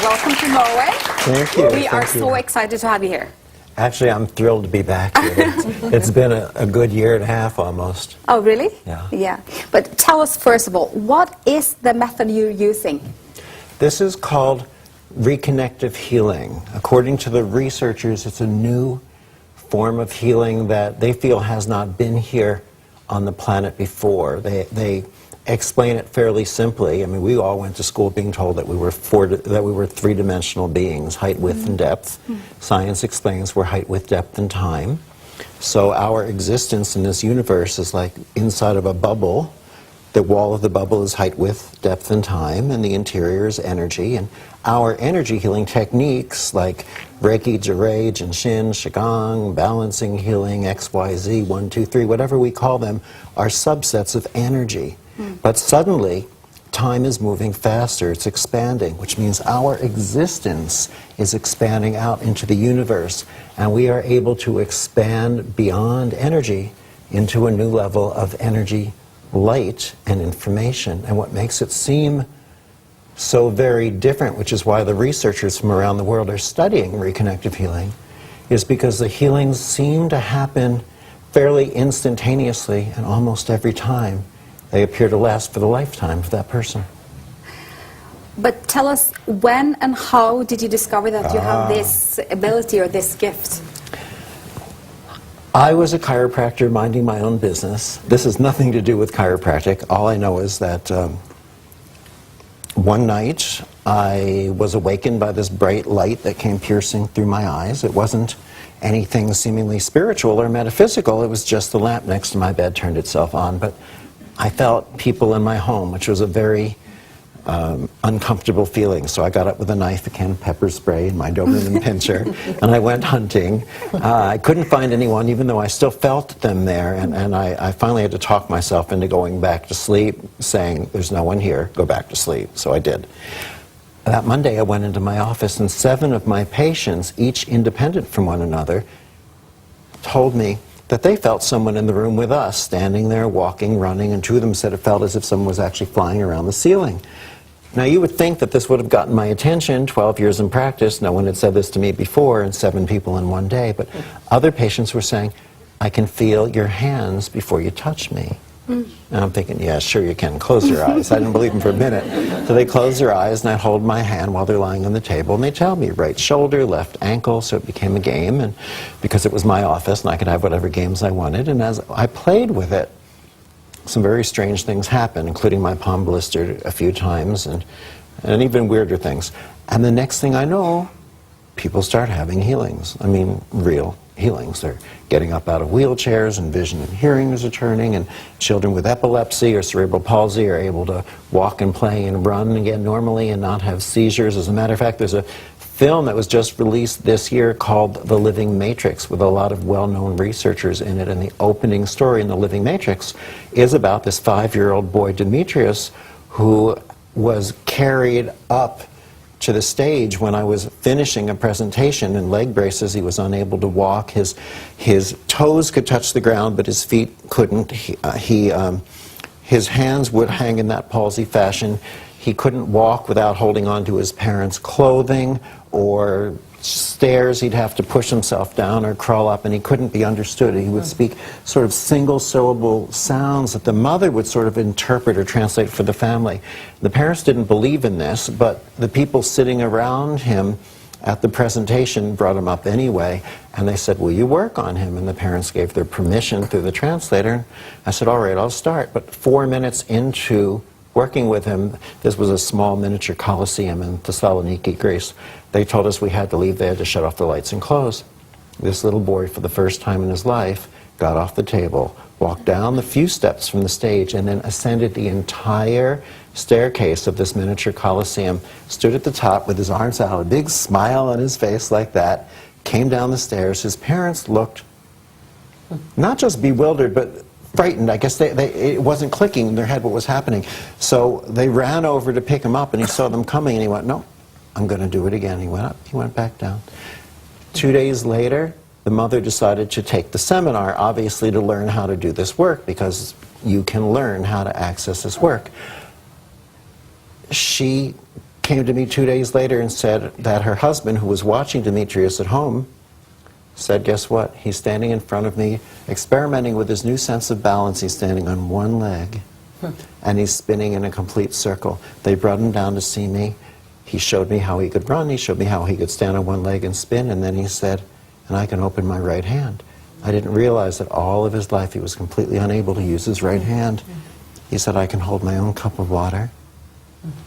welcome to Norway. Thank you. We are so excited to have you here. Actually, I'm thrilled to be back here. It's been a good year and a half almost. Oh, really? Yeah. Yeah. But tell us, first of all, what is the method you're using? This is called reconnective healing. According to the researchers, it's a new form of healing that they feel has not been here on the planet before. They explain it fairly simply. I mean, we all went to school being told that we were three-dimensional beings, height, width, and depth. Science explains we're height, width, depth, and time. So our existence in this universe is like inside of a bubble. The wall of the bubble is height, width, depth, and time, and the interior is energy. And our energy healing techniques like Reiki, Jirei, Jinshin, Qigong, balancing healing, XYZ, 1, 2, 3, whatever we call them, are subsets of energy. But suddenly, time is moving faster, it's expanding, which means our existence is expanding out into the universe, and we are able to expand beyond energy into a new level of energy, light, and information. And what makes it seem so very different, which is why the researchers from around the world are studying reconnective healing, is because the healings seem to happen fairly instantaneously, and almost every time they appear to last for the lifetime of that person. But tell us, when and how did you discover that you have this ability or this gift? I was a chiropractor minding my own business. This has nothing to do with chiropractic. All I know is that one night I was awakened by this bright light that came piercing through my eyes. It wasn't anything seemingly spiritual or metaphysical. It was just the lamp next to my bed turned itself on. But I felt people in my home, which was a very uncomfortable feeling. So I got up with a knife, a can of pepper spray, and my Doberman pincher, and I went hunting. I couldn't find anyone, even though I still felt them there, and I finally had to talk myself into going back to sleep, saying, there's no one here, go back to sleep. So I did. That Monday I went into my office, and 7 of my patients, each independent from one another, told me that they felt someone in the room with us, standing there, walking, running, and 2 of them said it felt as if someone was actually flying around the ceiling. Now, you would think that this would have gotten my attention, 12 years in practice, no one had said this to me before, and 7 people in one day, but other patients were saying, I can feel your hands before you touch me. And I'm thinking, yeah, sure you can. Close your eyes. I didn't believe them for a minute. So they close their eyes, and I hold my hand while they're lying on the table, and they tell me right shoulder, left ankle, so it became a game, and because it was my office, and I could have whatever games I wanted, and as I played with it, some very strange things happened, including my palm blistered a few times, and even weirder things. And the next thing I know, people start having healings. I mean, real healings. They're getting up out of wheelchairs, and vision and hearing is returning, and children with epilepsy or cerebral palsy are able to walk and play and run again normally and not have seizures. As a matter of fact, there's a film that was just released this year called The Living Matrix with a lot of well-known researchers in it, and the opening story in The Living Matrix is about this 5-year-old boy, Demetrius, who was carried up to the stage when I was finishing a presentation in leg braces. He was unable to walk. His toes could touch the ground, but his feet couldn't. His hands would hang in that palsy fashion. He couldn't walk without holding on to his parents' clothing or stairs. He'd have to push himself down or crawl up, and he couldn't be understood. He would speak sort of single-syllable sounds that the mother would sort of interpret or translate for the family. The parents didn't believe in this, but the people sitting around him at the presentation brought him up anyway, and they said, will you work on him? And the parents gave their permission through the translator. I said, all right, I'll start. But 4 minutes into working with him, this was a small miniature coliseum in Thessaloniki, Greece. They told us we had to leave. They had to shut off the lights and close. This little boy, for the first time in his life, got off the table, walked down the few steps from the stage, and then ascended the entire staircase of this miniature coliseum, stood at the top with his arms out, a big smile on his face like that, came down the stairs. His parents looked not just bewildered, but frightened. I guess it wasn't clicking in their head what was happening. So they ran over to pick him up, and he saw them coming, and he went, no, I'm going to do it again. He went up, he went back down. 2 days later, the mother decided to take the seminar, obviously to learn how to do this work, because you can learn how to access this work. She came to me 2 days later and said that her husband, who was watching Demetrius at home, said, guess what? He's standing in front of me, experimenting with his new sense of balance. He's standing on one leg, and he's spinning in a complete circle. They brought him down to see me. He showed me how he could run. He showed me how he could stand on one leg and spin, and then he said, and I can open my right hand. I didn't realize that all of his life he was completely unable to use his right hand. He said, I can hold my own cup of water.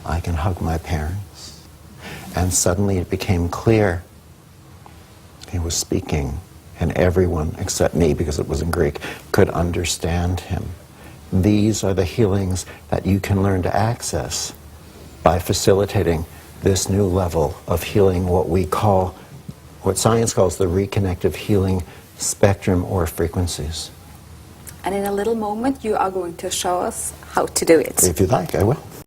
I can hug my parents. And suddenly it became clear. He was speaking, and everyone except me, because it was in Greek, could understand him. These are the healings that you can learn to access by facilitating this new level of healing, what science calls the reconnective healing spectrum or frequencies. And in a little moment, you are going to show us how to do it. If you like, I will.